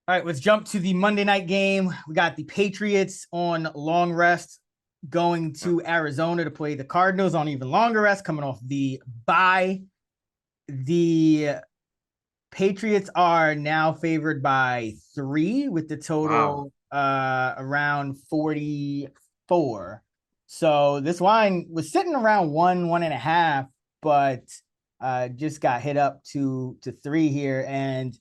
All right, let's jump to the Monday night game. We got the Patriots on long rest going to Arizona to play the Cardinals on even longer rest, coming off the bye. The Patriots are now favored by 3 with the total around 44. So this line was sitting around 1.5, but just got hit up to 3 here. And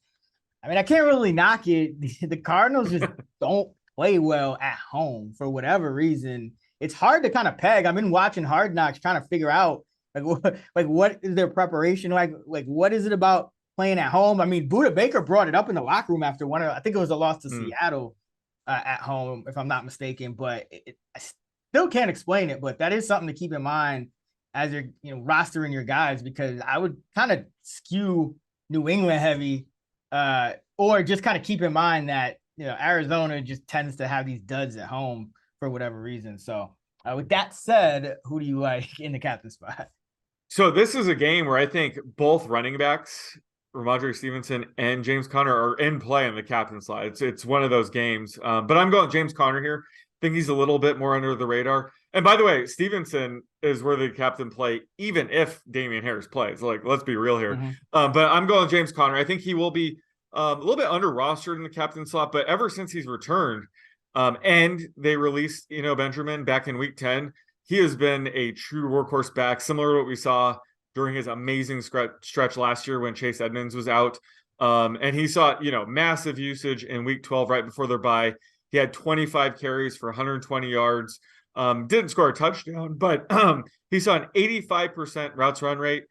I mean, I can't really knock it. The Cardinals just don't play well at home for whatever reason. It's hard to kind of peg. I've been watching Hard Knocks trying to figure out what is their preparation like what is it about playing at home? I mean, Budda Baker brought it up in the locker room after I think it was a loss to Seattle at home, if I'm not mistaken. But I still can't explain it. But that is something to keep in mind as you're rostering your guys, because I would kind of skew New England heavy. Or just kind of keep in mind that Arizona just tends to have these duds at home for whatever reason. So with that said, who do you like in the captain spot? So this is a game where I think both running backs, Ramondre Stevenson and James Conner, are in play in the captain slot. It's one of those games. But I'm going James Conner here. I think he's a little bit more under the radar. And by the way, Stevenson is where the captain play, even if Damian Harris plays. Like, let's be real here. Mm-hmm. But I'm going James Conner. I think he will be a little bit under rostered in the captain slot, but ever since he's returned, and they released Benjamin back in week 10, he has been a true workhorse back, similar to what we saw during his amazing stretch last year when Chase Edmonds was out. And he saw massive usage in week 12 right before their bye. He had 25 carries for 120 yards. Didn't score a touchdown, but he saw an 85% routes run rate.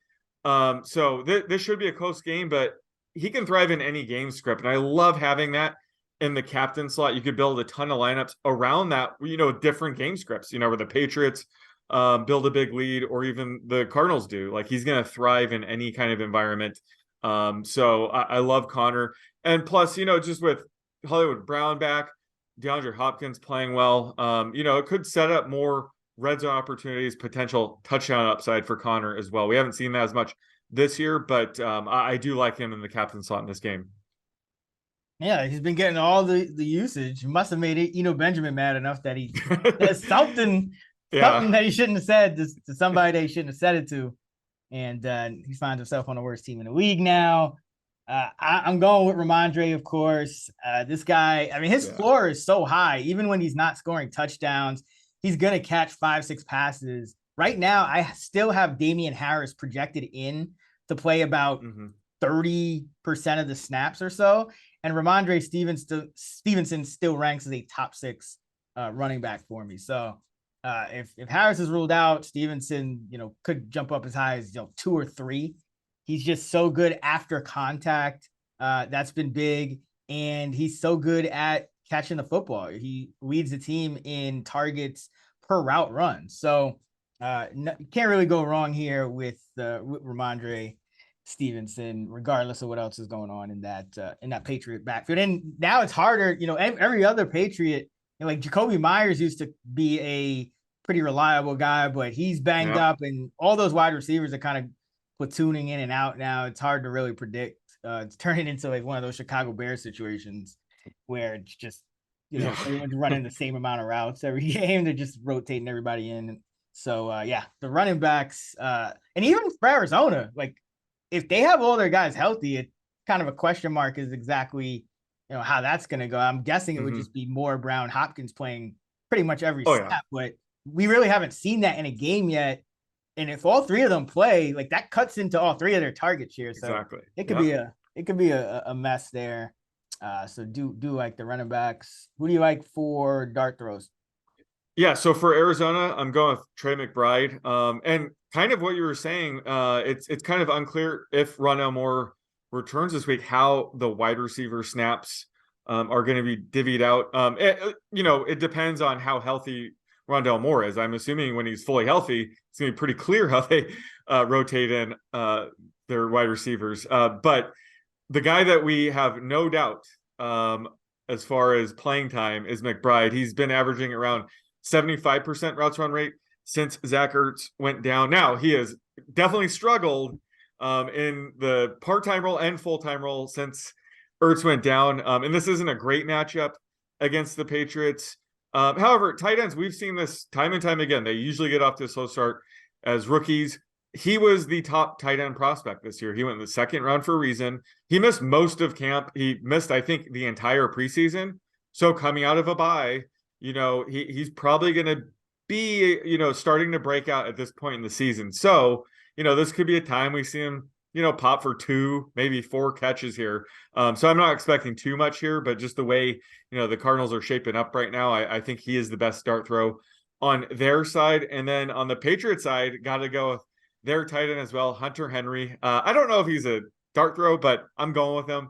So this should be a close game, but he can thrive in any game script. And I love having that in the captain slot. You could build a ton of lineups around that, different game scripts, where the Patriots build a big lead, or even the Cardinals do. Like, he's going to thrive in any kind of environment. So I love Conner. And plus, just with Hollywood Brown back, DeAndre Hopkins playing well, it could set up more red zone opportunities, potential touchdown upside for Conner as well. We haven't seen that as much this year, but I do like him in the captain slot in this game. Yeah, he's been getting all the usage. He must have made it, Benjamin mad enough that he says something that he shouldn't have said to somebody that he shouldn't have said it to. And he finds himself on the worst team in the league now. I'm going with Ramondre, of course. This guy, I mean, his floor is so high. Even when he's not scoring touchdowns, he's going to catch 5-6 passes. Right now, I still have Damian Harris projected in to play about 30% of the snaps or so. And Ramondre Stevenson still ranks as a top 6 running back for me. So if Harris is ruled out, Stevenson, could jump up as high as 2 or 3. He's just so good after contact. That's been big. And he's so good at catching the football. He leads the team in targets per route run. So you can't really go wrong here with Ramondre Stevenson, regardless of what else is going on in that Patriot backfield. And now it's harder, every other Patriot, like Jacoby Myers used to be a pretty reliable guy, but he's banged up, and all those wide receivers are kind of platooning in and out now. It's hard to really predict. It's turning into like one of those Chicago Bears situations where it's just, everyone's running the same amount of routes every game. They're just rotating everybody in. So, the running backs, and even for Arizona, like, if they have all their guys healthy, it's kind of a question mark is exactly, how that's going to go. I'm guessing it would just be more Brown Hopkins playing pretty much every snap, but we really haven't seen that in a game yet. And if all 3 of them play, like, that cuts into all 3 of their targets here. So it could be a mess there. So do like the running backs. Who do you like for dart throws? Yeah, so for Arizona, I'm going with Trey McBride. And kind of what you were saying, it's kind of unclear if Rondale Moore returns this week, how the wide receiver snaps are going to be divvied out. It depends on how healthy Rondale Moore is. I'm assuming when he's fully healthy, it's going to be pretty clear how they rotate in their wide receivers. But the guy that we have no doubt as far as playing time is McBride. He's been averaging around 75% routes run rate since Zach Ertz went down. Now, he has definitely struggled in the part-time role and full-time role since Ertz went down. And this isn't a great matchup against the Patriots. However, tight ends, we've seen this time and time again. They usually get off to a slow start as rookies. He was the top tight end prospect this year. He went in the second round for a reason. He missed most of camp. He missed, I think, the entire preseason. So coming out of a bye, he's probably going to be, starting to break out at this point in the season. So, this could be a time we see him, pop for 2, maybe 4 catches here. So I'm not expecting too much here, but just the way, the Cardinals are shaping up right now, I think he is the best dart throw on their side. And then on the Patriots side, got to go with their tight end as well, Hunter Henry. I don't know if he's a dart throw, but I'm going with him.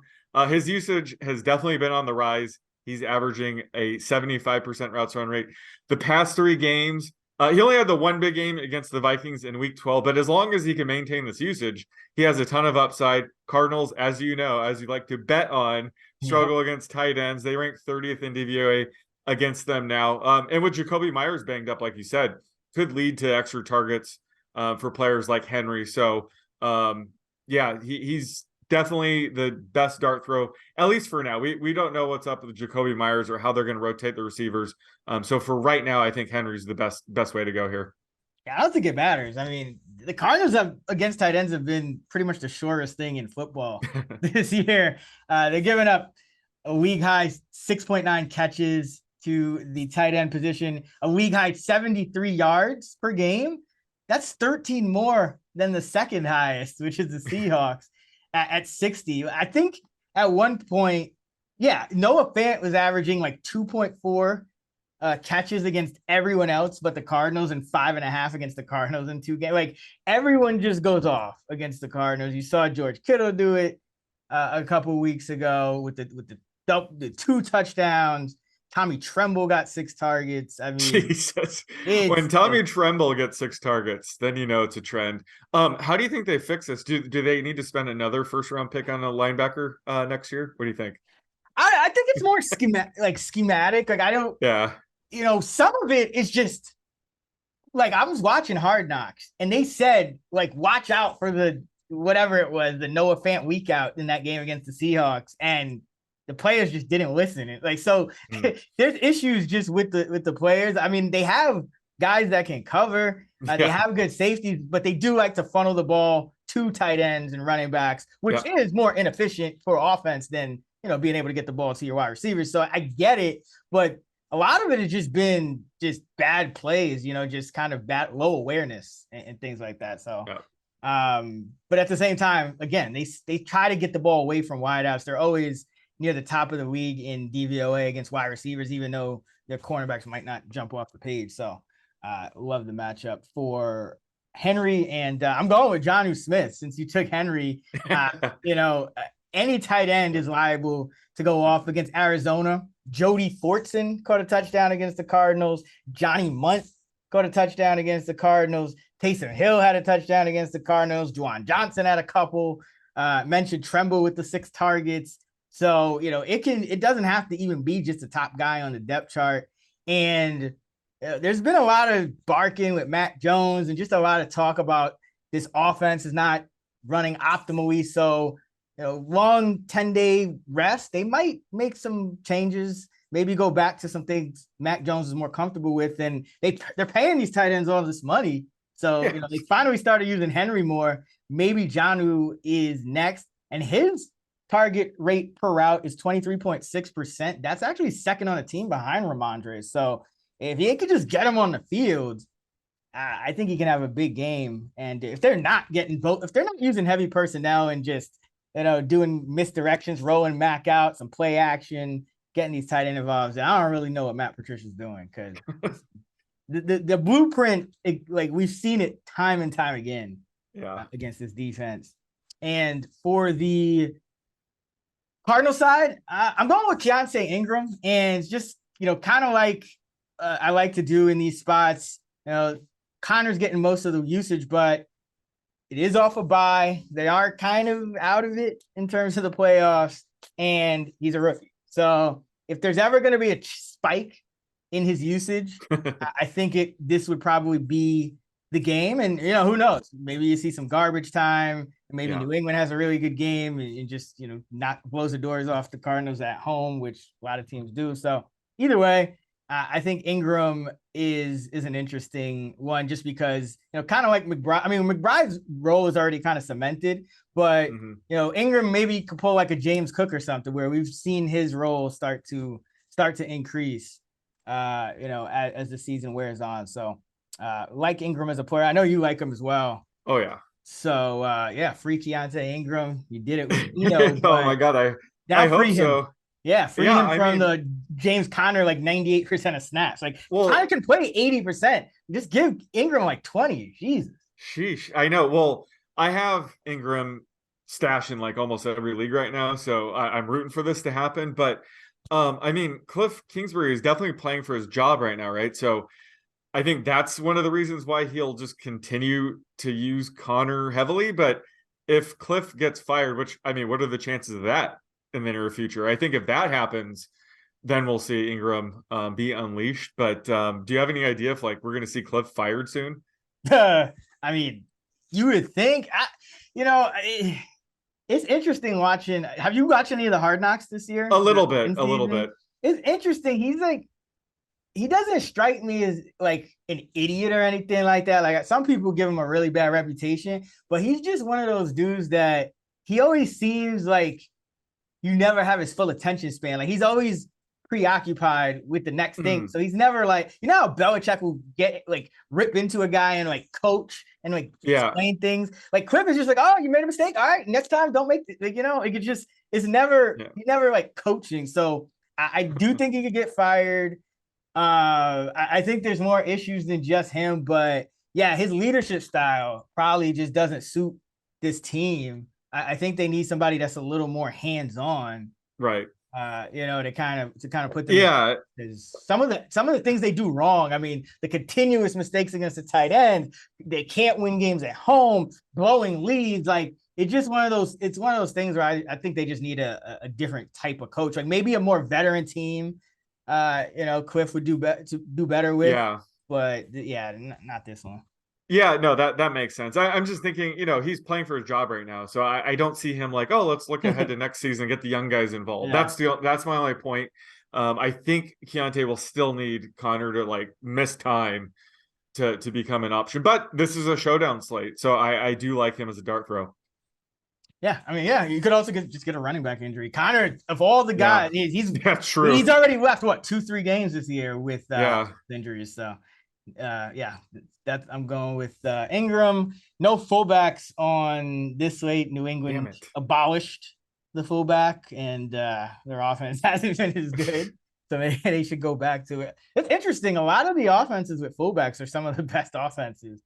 His usage has definitely been on the rise. He's averaging a 75% routes run rate. The past 3 games, he only had the one big game against the Vikings in week 12, but as long as he can maintain this usage, he has a ton of upside. Cardinals, as you know, as you like to bet on, struggle against tight ends. They rank 30th in DVOA against them now. And with Jacoby Myers banged up, like you said, could lead to extra targets for players like Henry. So, he's definitely the best dart throw, at least for now. We don't know what's up with Jacoby Myers or how they're going to rotate the receivers. So for right now, I think Henry's the best way to go here. Yeah, I don't think it matters. I mean, the Cardinals against tight ends have been pretty much the shortest thing in football this year. They're giving up a league high 6.9 catches to the tight end position, a league high 73 yards per game. That's 13 more than the second highest, which is the Seahawks at 60. I think at one point, Noah Fant was averaging like 2.4 catches against everyone else but the Cardinals and 5.5 against the Cardinals in 2 games. Like everyone just goes off against the Cardinals. You saw George Kittle do it a couple of weeks ago with the 2 touchdowns. Tommy Tremble got 6 targets. I mean, Jesus. When Tommy Tremble gets 6 targets, then it's a trend. How do you think they fix this? Do they need to spend another first-round pick on a linebacker next year? What do you think? I think it's more schematic. Like I don't. Yeah. Some of it is just like I was watching Hard Knocks, and they said like watch out for the whatever it was, the Noah Fant week out in that game against the Seahawks, and the players just didn't listen. There's issues just with the players. I mean, they have guys that can cover. They have good safeties, but they do like to funnel the ball to tight ends and running backs, which is more inefficient for offense than being able to get the ball to your wide receivers. So I get it, but a lot of it has just been just bad plays, just kind of bad low awareness and things like that. So, but at the same time, again, they try to get the ball away from wideouts. They're always near the top of the league in DVOA against wide receivers, even though their cornerbacks might not jump off the page. So love the matchup for Henry. And I'm going with Jonnu Smith since you took Henry. Any tight end is liable to go off against Arizona. Jody Fortson caught a touchdown against the Cardinals. Johnny Munt caught a touchdown against the Cardinals. Taysom Hill had a touchdown against the Cardinals. Juwan Johnson had a couple. Mentioned Tremble with the 6 targets. So, it doesn't have to even be just the top guy on the depth chart. And there's been a lot of barking with Mac Jones and just a lot of talk about this offense is not running optimally. So, long 10-day rest, they might make some changes, maybe go back to some things Mac Jones is more comfortable with. And they're paying these tight ends all this money. So, they finally started using Henry more. Maybe Jonnu is next. And his target rate per route is 23.6%. That's actually second on a team behind Ramondre. So if he could just get him on the field, I think he can have a big game. And if they're not using heavy personnel and just, doing misdirections, rolling Mac out, some play action, getting these tight end involved, I don't really know what Matt Patricia's doing because the blueprint, we've seen it time and time again against this defense. And for the Cardinal side, I'm going with Keontae Ingram, and just kind of like I like to do in these spots. Connor's getting most of the usage, but it is off a bye. They are kind of out of it in terms of the playoffs, and he's a rookie. So if there's ever going to be a spike in his usage, I think this would probably be the game. And who knows? Maybe you see some garbage time. Maybe Yeah. New England has a really good game and just, not blows the doors off the Cardinals at home, which a lot of teams do. So either way, I think Ingram is an interesting one just because, kind of like McBride. I mean, McBride's role is already kind of cemented, but, Ingram maybe could pull like a James Cook or something where we've seen his role start to increase, as the season wears on. So like Ingram as a player. I know you like him as well. Oh, yeah. So free Keontae Ingram. You did it with Oh my God, I now hope free him. so. Yeah, free him from the James Conner like 98% of snaps. Like Conner can play 80%. Just give Ingram like 20. Jesus. Sheesh. I know. Well, I have Ingram stashed in like almost every league right now, so I'm rooting for this to happen. But I mean, Cliff Kingsbury is definitely playing for his job right now, right? So I think that's one of the reasons why he'll just continue to use Connor heavily. But if Cliff gets fired, which I mean, what are the chances of that in the near future? I think if that happens, then we'll see Ingram be unleashed. But do you have any idea if like we're going to see Cliff fired soon? I mean, you would think. It's interesting watching. Have you watched any of the Hard Knocks this year? A little bit. It's interesting. He's like, he doesn't strike me as like an idiot or anything like that. Like some people give him a really bad reputation, but he's just one of those dudes that he always seems like you never have his full attention span. Like he's always preoccupied with the next thing. So he's never like, how Belichick will get like rip into a guy and like coach and like explain things. Like Cliff is just like, oh, you made a mistake. All right, next time don't make it. Like, it could just, he's never like coaching. So I do think he could get fired. I think there's more issues than just him, but yeah, his leadership style probably just doesn't suit this team. I think they need somebody that's a little more hands-on, right? To kind of put them. Yeah, some of the things they do wrong. I mean, the continuous mistakes against the tight end. They can't win games at home, blowing leads. Like it's just one of those. It's one of those things where I think they just need a different type of coach, like maybe a more veteran team. Cliff would do better with. Yeah, but not this one. Yeah, no, that makes sense. I'm just thinking, he's playing for his job right now, so I don't see him like, oh, let's look ahead to next season and get the young guys involved. Yeah. That's my only point. I think Keontae will still need Connor to like miss time to become an option, but this is a showdown slate, so I do like him as a dart throw. Yeah, I mean, you could also just get a running back injury. Connor, of all the guys, he's true. He's already left 2-3 games this year with injuries. So, that I'm going with Ingram. No fullbacks on this slate. New England abolished the fullback, and their offense hasn't been as good. So maybe they should go back to it. It's interesting. A lot of the offenses with fullbacks are some of the best offenses.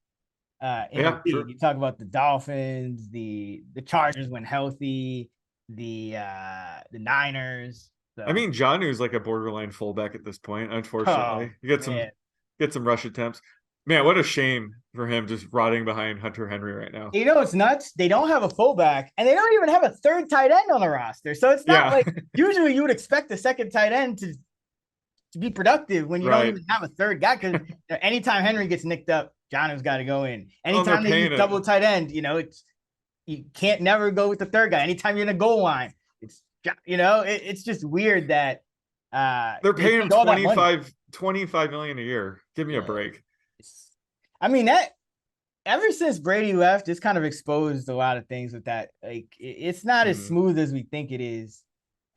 Sure. You talk about the Dolphins, the Chargers when healthy, the Niners. So. I mean, Jonnu's like a borderline fullback at this point. Unfortunately, you get some rush attempts. Man, what a shame for him just rotting behind Hunter Henry right now. It's nuts. They don't have a fullback, and they don't even have a third tight end on the roster. So it's not like usually you would expect the second tight end to be productive when you don't even have a third guy. Because anytime Henry gets nicked up, Jonnu's got to go in. Anytime they use double tight end, it's you can't never go with the third guy. Anytime you're in a goal line, it's just weird that they're paying him $25 million a year. Give me a break. I mean, that ever since Brady left, it's kind of exposed a lot of things with that. Like it's not as smooth as we think it is.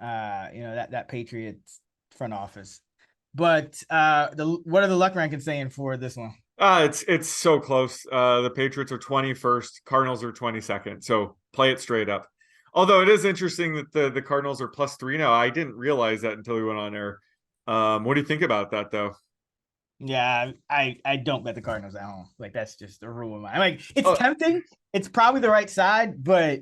That Patriots front office. But what are the luck rankings saying for this one? It's so close. The Patriots are 21st, Cardinals are 22nd. So play it straight up. Although it is interesting that the Cardinals are +3 now. I didn't realize that until we went on air. What do you think about that though? Yeah, I don't bet the Cardinals at home. Like that's just a rule of mine. Like it's tempting. It's probably the right side, but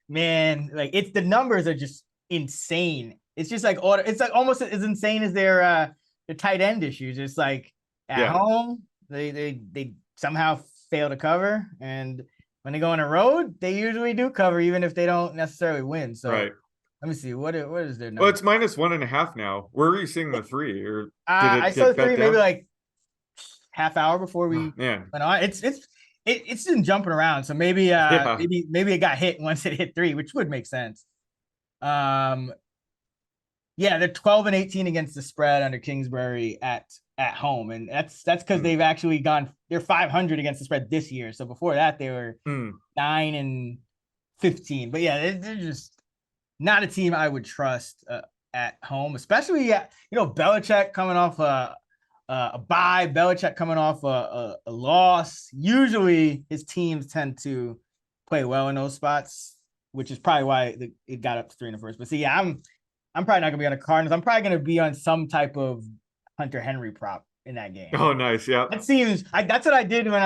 man, like it's the numbers are just insane. It's just like it's like almost as insane as their tight end issues. It's like at home they somehow fail to cover, and when they go on a road, they usually do cover even if they don't necessarily win. So let me see what is their number. Well, it's -1.5 now. Where are you seeing the 3? Or did I saw the 3 maybe like half hour before we went on. It's it's been jumping around. So maybe maybe it got hit once it hit 3, which would make sense. Yeah, they're 12 and 18 against the spread under Kingsbury at home, and that's because they've actually they're 500 against the spread this year. So before that, they were 9 and 15. But yeah, they're just not a team I would trust at home, especially Belichick coming off a bye, Belichick coming off a loss. Usually, his teams tend to play well in those spots, which is probably why it got up to 3 in the first. But see, yeah, I'm probably not gonna be on the Cardinals. I'm probably gonna be on some type of Hunter Henry prop in that game. Oh, nice. Yeah. That seems that's what I did when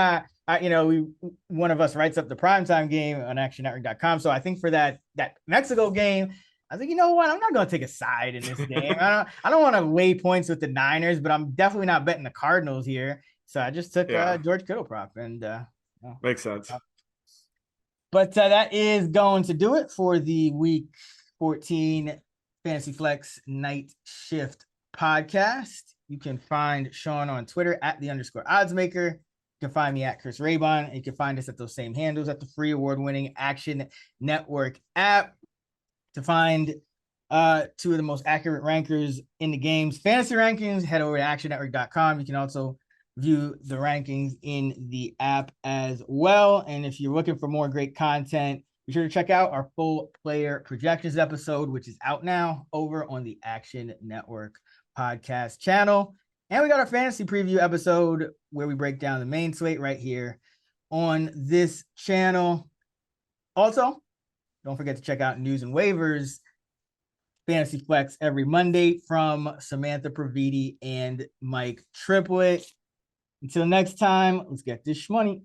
one of us writes up the primetime game on actionnetwork.com. So I think for that Mexico game, I was like, you know what? I'm not gonna take a side in this game. I don't want to weigh points with the Niners, but I'm definitely not betting the Cardinals here. So I just took George Kittle prop and makes sense. But that is going to do it for the week 14 Fantasy Flex Night Shift podcast. You can find Sean on Twitter at @the_oddsmaker. You can find me at Chris Raybon, and you can find us at those same handles at the free award-winning Action Network app. To find 2 of the most accurate rankers in the game's fantasy rankings, head over to actionnetwork.com. You can also view the rankings in the app as well. And if you're looking for more great content, be sure to check out our full player projections episode, which is out now over on the Action Network podcast channel. And we got our fantasy preview episode where we break down the main slate right here on this channel. Also, don't forget to check out News and Waivers Fantasy Flex every Monday from Samantha Praviti and Mike Triplett. Until next time, let's get this shmoney.